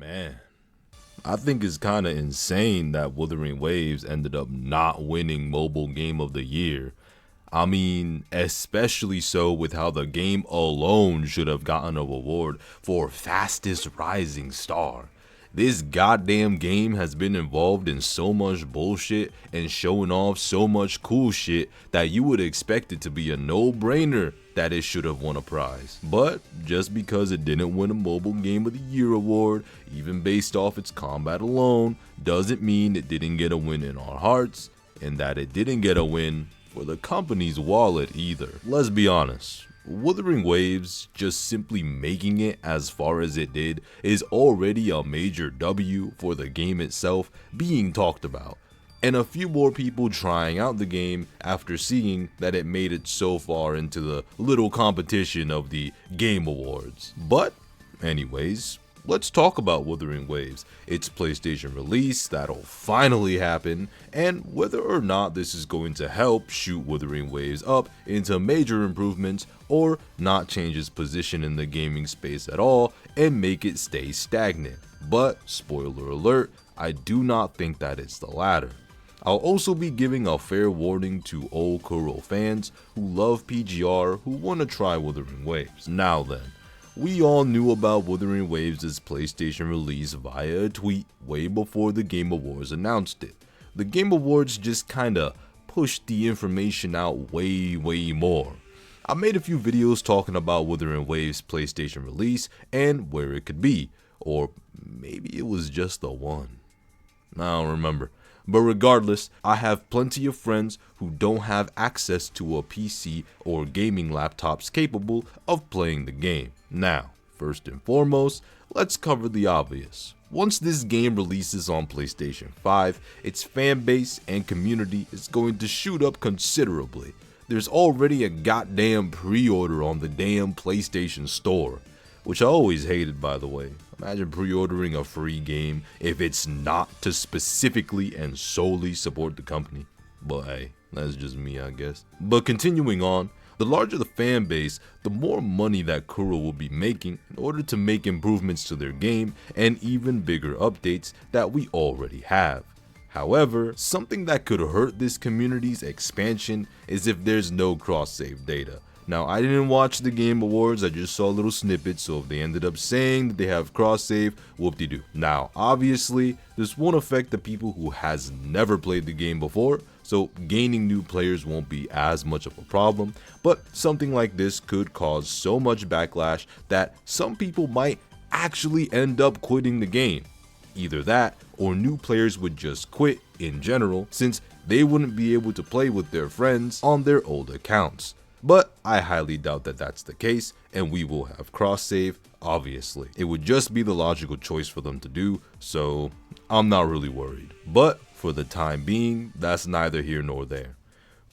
Man, I think it's kind of insane that Wuthering Waves ended up not winning Mobile Game of the Year. I mean, especially so with how the game alone should have gotten a award for Fastest Rising Star. This goddamn game has been involved in so much bullshit and showing off so much cool shit that you would expect it to be a no-brainer that it should have won a prize. But just because it didn't win a Mobile Game of the Year award, even based off its combat alone, doesn't mean it didn't get a win in our hearts, and that it didn't get a win for the company's wallet either. Let's be honest. Wuthering Waves just simply making it as far as it did is already a major W for the game itself being talked about, and a few more people trying out the game after seeing that it made it so far into the little competition of the Game Awards. But anyways, let's talk about Wuthering Waves, its PlayStation release that'll finally happen, and whether or not this is going to help shoot Wuthering Waves up into major improvements or not change its position in the gaming space at all and make it stay stagnant. But spoiler alert, I do not think that it's the latter. I'll also be giving a fair warning to old Kuro fans who love PGR who want to try Wuthering Waves. Now then, we all knew about Wuthering Waves' PlayStation release via a tweet way before the Game Awards announced it. The Game Awards just kinda pushed the information out way more. I made a few videos talking about Wuthering Waves' PlayStation release and where it could be, or maybe it was just the one. I don't remember. But regardless, I have plenty of friends who don't have access to a PC or gaming laptops capable of playing the game. Now, first and foremost, let's cover the obvious. Once this game releases on PlayStation 5, its fan base and community is going to shoot up considerably. There's already a goddamn pre-order on the damn PlayStation Store, which I always hated, by the way. Imagine pre-ordering a free game if it's not to specifically and solely support the company. But hey, that's just me, I guess. But continuing on, the larger the fan base, the more money that Kuro will be making in order to make improvements to their game and even bigger updates that we already have. However, something that could hurt this community's expansion is if there's no cross-save data. Now, I didn't watch the Game Awards, I just saw little snippets, so if they ended up saying that they have cross-save, whoop-de-doo. Now, obviously, this won't affect the people who has never played the game before, so gaining new players won't be as much of a problem, but something like this could cause so much backlash that some people might actually end up quitting the game. Either that, or new players would just quit in general, since they wouldn't be able to play with their friends on their old accounts. But I highly doubt that that's the case, and we will have cross-save, obviously. It would just be the logical choice for them to do, so I'm not really worried. But for the time being, that's neither here nor there.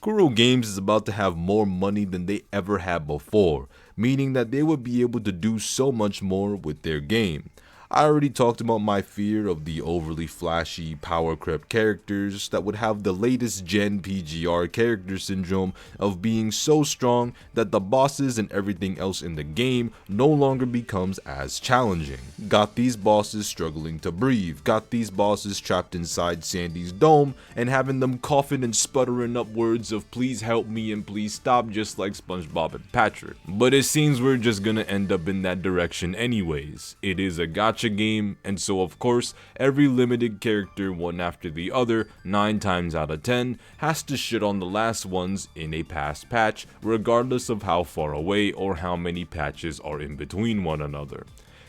Kuro Games is about to have more money than they ever had before, meaning that they would be able to do so much more with their game. I already talked about my fear of the overly flashy power creep characters that would have the latest gen PGR character syndrome of being so strong that the bosses and everything else in the game no longer becomes as challenging. Got these bosses struggling to breathe, got these bosses trapped inside Sandy's dome and having them coughing and sputtering up words of please help me and please stop, just like SpongeBob and Patrick. But it seems we're just gonna end up in that direction anyways. It is a gacha game, and so of course every limited character one after the other 9 times out of 10 has to shit on the last ones in a past patch, regardless of how far away or how many patches are in between one another.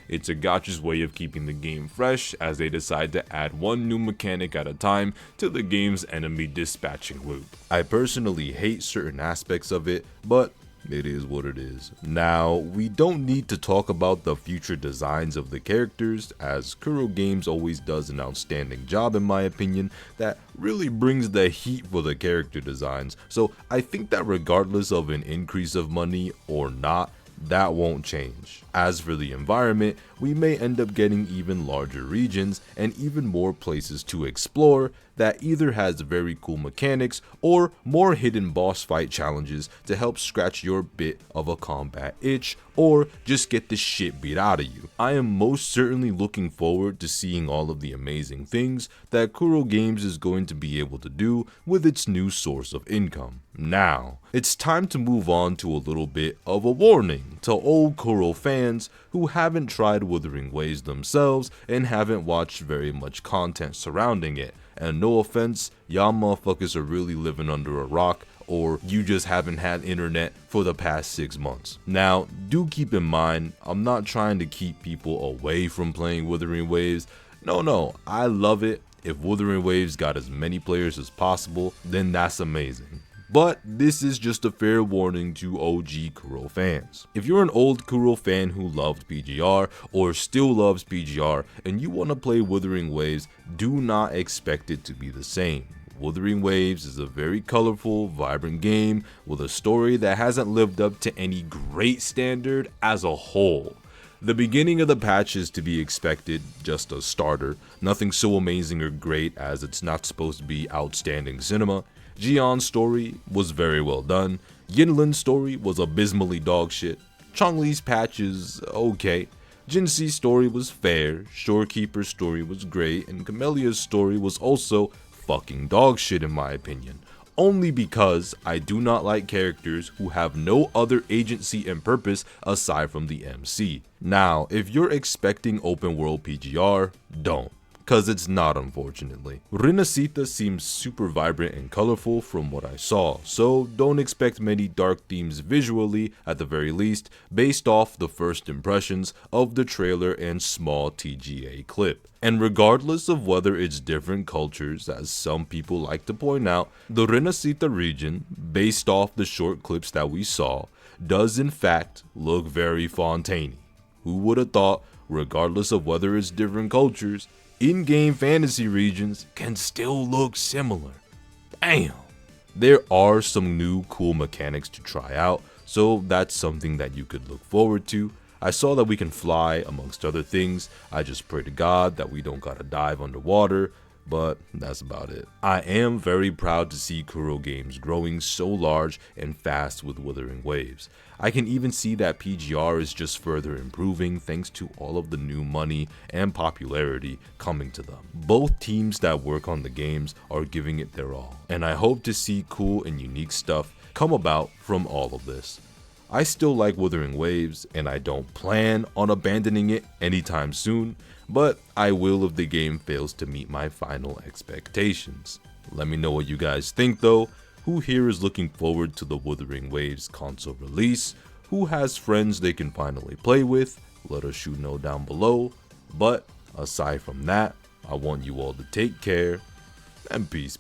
It's a gacha's way of keeping the game fresh as they decide to add one new mechanic at a time to the game's enemy dispatching loop. I personally hate certain aspects of it, but it is what it is. Now, we don't need to talk about the future designs of the characters, as Kuro Games always does an outstanding job in my opinion that really brings the heat for the character designs, so I think that regardless of an increase of money or not, that won't change. As for the environment, we may end up getting even larger regions and even more places to explore that either has very cool mechanics or more hidden boss fight challenges to help scratch your bit of a combat itch or just get the shit beat out of you. I am most certainly looking forward to seeing all of the amazing things that Kuro Games is going to be able to do with its new source of income. Now, it's time to move on to a little bit of a warning to old Kuro fans who haven't tried Wuthering Waves themselves and haven't watched very much content surrounding it. And no offense, y'all motherfuckers are really living under a rock, or you just haven't had internet for the past 6 months. Now, do keep in mind, I'm not trying to keep people away from playing Wuthering Waves. No, I love it. If Wuthering Waves got as many players as possible, then that's amazing. But this is just a fair warning to OG Kuro fans. If you're an old Kuro fan who loved PGR or still loves PGR and you want to play Wuthering Waves, do not expect it to be the same. Wuthering Waves is a very colorful, vibrant game with a story that hasn't lived up to any great standard as a whole. The beginning of the patch is to be expected, just a starter, nothing so amazing or great as it's not supposed to be outstanding cinema. Jian's story was very well done, Yinlin's story was abysmally dogshit, Chongli's patch is okay, Jinxi's story was fair, Shorekeeper's story was great, and Camellia's story was also fucking dogshit in my opinion. Only because I do not like characters who have no other agency and purpose aside from the MC. Now, if you're expecting open world PGR, don't. Cause it's not, unfortunately. Renacita seems super vibrant and colorful from what I saw, so don't expect many dark themes visually at the very least, based off the first impressions of the trailer and small TGA clip. And regardless of whether it's different cultures, as some people like to point out, the Renacita region, based off the short clips that we saw, does in fact look very Fontaine-y. Who would have thought, regardless of whether it's different cultures, in-game fantasy regions can still look similar. Damn! There are some new cool mechanics to try out, so that's something that you could look forward to. I saw that we can fly, amongst other things. I just pray to God that we don't gotta dive underwater, but that's about it. I am very proud to see Kuro Games growing so large and fast with Wuthering Waves. I can even see that PGR is just further improving thanks to all of the new money and popularity coming to them. Both teams that work on the games are giving it their all, and I hope to see cool and unique stuff come about from all of this. I still like Wuthering Waves, and I don't plan on abandoning it anytime soon, but I will if the game fails to meet my final expectations. Let me know what you guys think though. Who here is looking forward to the Wuthering Waves console release? Who has friends they can finally play with? Let us know down below. But aside from that, I want you all to take care and peace.